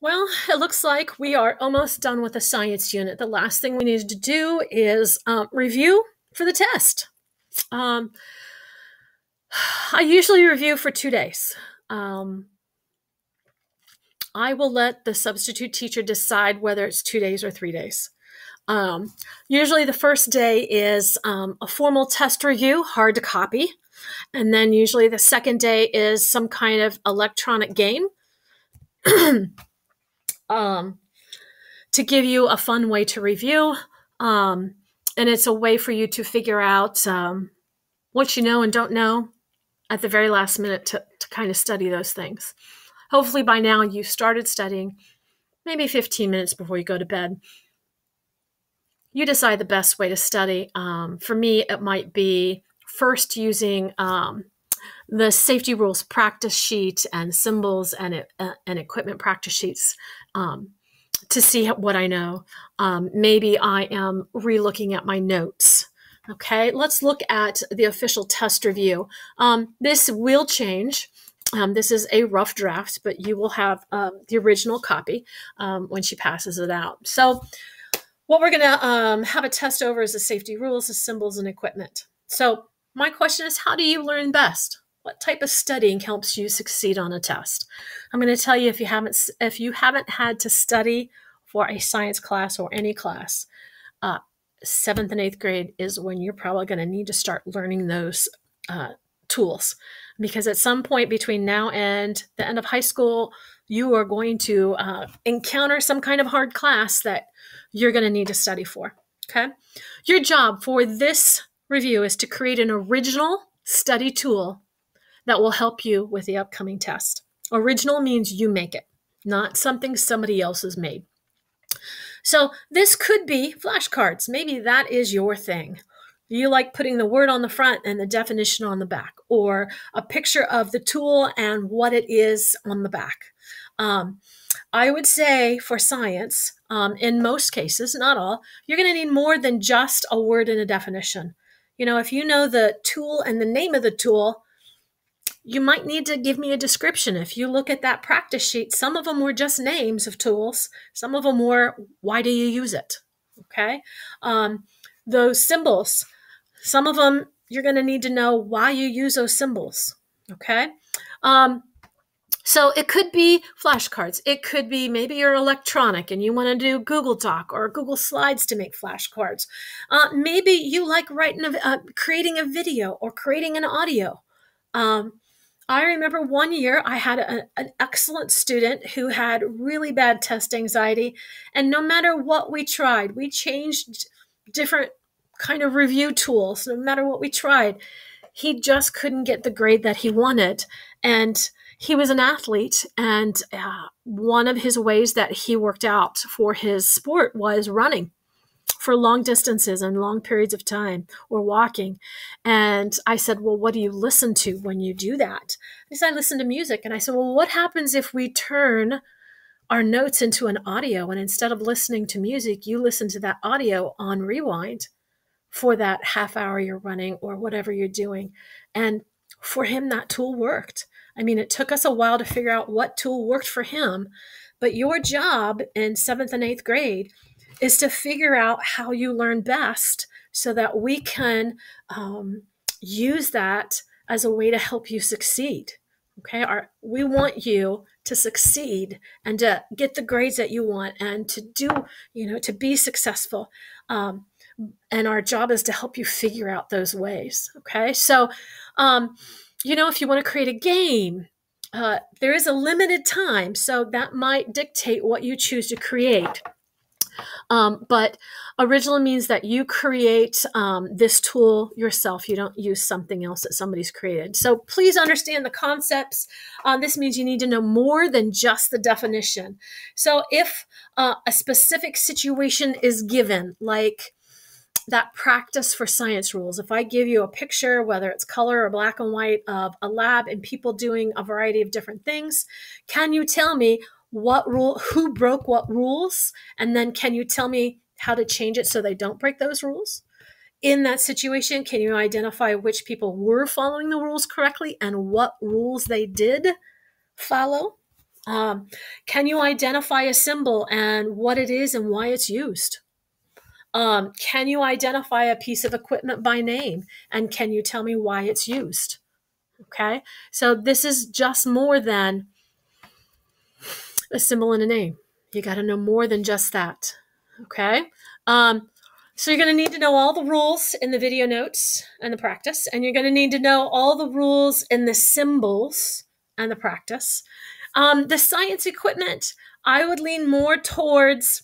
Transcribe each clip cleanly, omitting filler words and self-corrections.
Well, it looks like we are almost done with the science unit. The last thing we need to do is review for the test. Um, I usually review for 2 days. Um, I will let the substitute teacher decide whether it's 2 days or 3 days. Usually the first day is a formal test review, hard to copy. And then usually the second day is some kind of electronic game. um, to give you a fun way to review. And it's a way for you to figure out what you know and don't know at the very last minute to kind of study those things. Hopefully by now you've started studying, maybe 15 minutes before you go to bed. You decide the best way to study. For me, it might be first using the safety rules practice sheet and symbols and equipment practice sheets to see what I know. Maybe I am re-looking at my notes. Okay, let's look at the official test review. This will change. This is a rough draft, but you will have the original copy when she passes it out. So what we're going to have a test over is the safety rules, the symbols, and equipment. So my question is, how do you learn best? What type of studying helps you succeed on a test? I'm going to tell you, if you haven't had to study for a science class or any class, 7th and 8th grade is when you're probably going to need to start learning those tools. Because at some point between now and the end of high school, you are going to encounter some kind of hard class that you're going to need to study for. Okay? Your job for this review is to create an original study tool that will help you with the upcoming test. Original means you make it, not something somebody else has made. So this could be flashcards. Maybe that is your thing. You like putting the word on the front and the definition on the back, or a picture of the tool and what it is on the back. I would say for science, in most cases, not all, you're going to need more than just a word and a definition. You know, if you know the tool and the name of the tool, you might need to give me a description. If you look at that practice sheet, some of them were just names of tools. Some of them were, why do you use it? Okay. Those symbols, some of them, you're going to need to know why you use those symbols. Okay. So it could be flashcards. It could be maybe you're electronic and you want to do Google Doc or Google Slides to make flashcards. Maybe you like creating a video or creating an audio. I remember one year I had an excellent student who had really bad test anxiety. And no matter what we tried, we changed different kind of review tools. No matter what we tried, he just couldn't get the grade that he wanted. And he was an athlete, and one of his ways that he worked out for his sport was running for long distances and long periods of time, or walking. And I said, well, what do you listen to when you do that? He said, I listen to music. And I said, well, what happens if we turn our notes into an audio, and instead of listening to music, you listen to that audio on rewind for that half hour you're running or whatever you're doing? And for him, that tool worked. I mean, it took us a while to figure out what tool worked for him, but your job in 7th and 8th grade is to figure out how you learn best so that we can use that as a way to help you succeed. Okay, we want you to succeed and to get the grades that you want and to do, to be successful. And our job is to help you figure out those ways. Okay, so if you want to create a game, there is a limited time, so that might dictate what you choose to create. But original means that you create this tool yourself. You don't use something else that somebody's created. So please understand the concepts. This means you need to know more than just the definition. So if a specific situation is given, like that practice for science rules, if I give you a picture, whether it's color or black and white, of a lab and people doing a variety of different things, can you tell me who broke what rules? And then can you tell me how to change it so they don't break those rules? In that situation, can you identify which people were following the rules correctly and what rules they did follow? Can you identify a symbol and what it is and why it's used? Can you identify a piece of equipment by name? And can you tell me why it's used? Okay, so this is just more than a symbol and a name. You got to know more than just that. Okay, so you're going to need to know all the rules in the video notes and the practice, and you're going to need to know all the rules in the symbols and the practice. The science equipment, I would lean more towards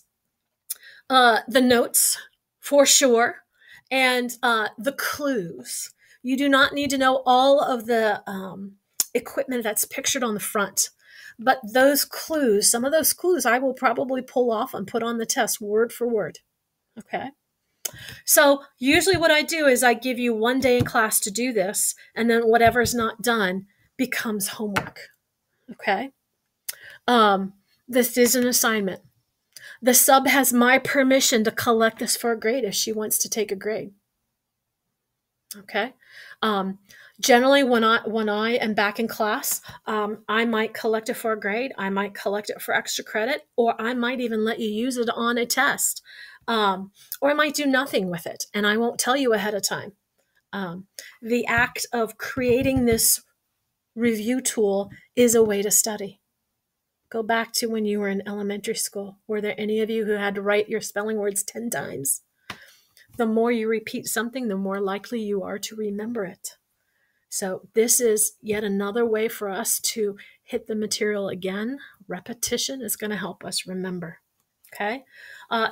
the notes for sure, and the clues. You do not need to know all of the equipment that's pictured on the front, but those clues, some of those clues I will probably pull off and put on the test word for word. Okay. So usually what I do is I give you one day in class to do this, and then whatever's not done becomes homework. Okay. This is an assignment. The sub has my permission to collect this for a grade if she wants to take a grade. Okay. Generally, when I am back in class, I might collect it for a grade. I might collect it for extra credit, or I might even let you use it on a test, or I might do nothing with it, and I won't tell you ahead of time. The act of creating this review tool is a way to study. Go back to when you were in elementary school. Were there any of you who had to write your spelling words 10 times? The more you repeat something, the more likely you are to remember it. So this is yet another way for us to hit the material again. Repetition is going to help us remember. Okay.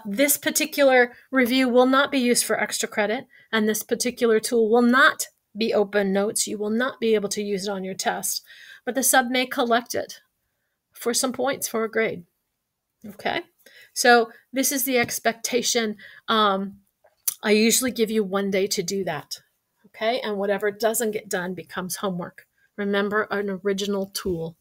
This particular review will not be used for extra credit, and this particular tool will not be open notes. You will not be able to use it on your test, but the sub may collect it for some points for a grade. Okay. So this is the expectation. I usually give you one day to do that. Okay. And whatever doesn't get done becomes homework. Remember, an original tool.